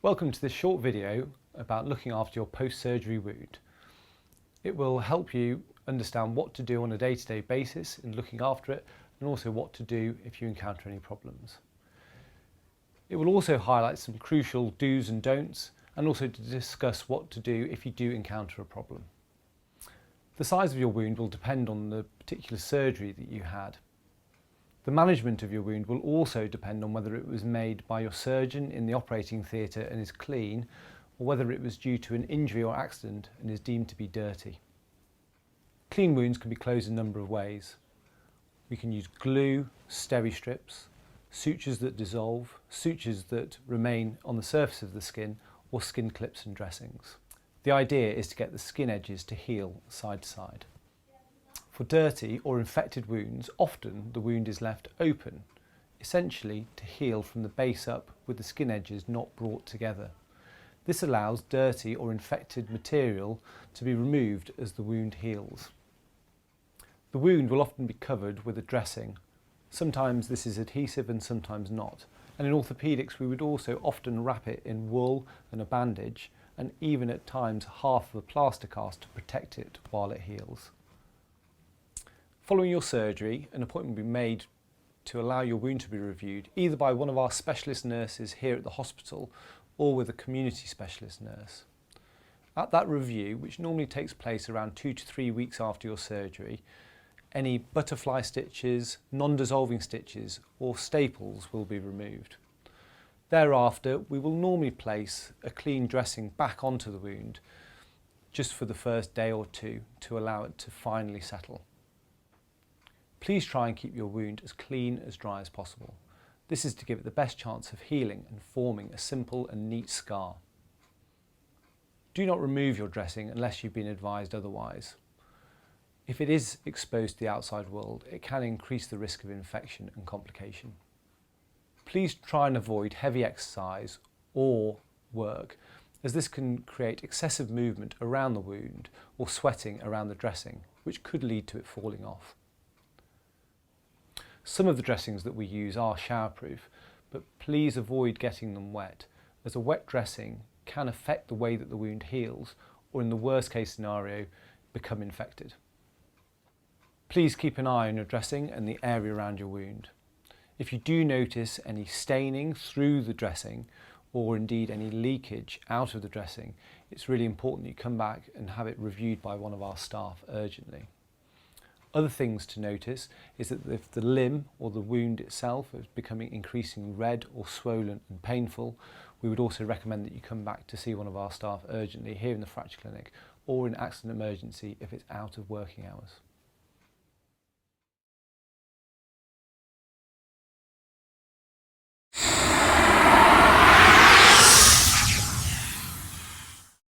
Welcome to this short video about looking after your post-surgery wound. It will help you understand what to do on a day-to-day basis in looking after it, and also what to do if you encounter any problems. It will also highlight some crucial do's and don'ts, and also to discuss what to do if you do encounter a problem. The size of your wound will depend on the particular surgery that you had. The management of your wound will also depend on whether it was made by your surgeon in the operating theatre and is clean, or whether it was due to an injury or accident and is deemed to be dirty. Clean wounds can be closed a number of ways. We can use glue, steri strips, sutures that dissolve, sutures that remain on the surface of the skin, or skin clips and dressings. The idea is to get the skin edges to heal side to side. For dirty or infected wounds, often the wound is left open, essentially to heal from the base up with the skin edges not brought together. This allows dirty or infected material to be removed as the wound heals. The wound will often be covered with a dressing. Sometimes this is adhesive and sometimes not. And in orthopaedics we would also often wrap it in wool and a bandage, and even at times half of a plaster cast to protect it while it heals. Following your surgery, an appointment will be made to allow your wound to be reviewed, either by one of our specialist nurses here at the hospital or with a community specialist nurse. At that review, which normally takes place around 2 to 3 weeks after your surgery, any butterfly stitches, non-dissolving stitches or staples will be removed. Thereafter, we will normally place a clean dressing back onto the wound just for the first day or two to allow it to finally settle. Please try and keep your wound as clean as dry as possible. This is to give it the best chance of healing and forming a simple and neat scar. Do not remove your dressing unless you've been advised otherwise. If it is exposed to the outside world, it can increase the risk of infection and complication. Please try and avoid heavy exercise or work, as this can create excessive movement around the wound or sweating around the dressing, which could lead to it falling off. Some of the dressings that we use are showerproof, but please avoid getting them wet, as a wet dressing can affect the way that the wound heals, or in the worst case scenario, become infected. Please keep an eye on your dressing and the area around your wound. If you do notice any staining through the dressing, or indeed any leakage out of the dressing, it's really important that you come back and have it reviewed by one of our staff urgently. Other things to notice is that if the limb or the wound itself is becoming increasingly red or swollen and painful, we would also recommend that you come back to see one of our staff urgently here in the fracture clinic or in accident emergency if it's out of working hours.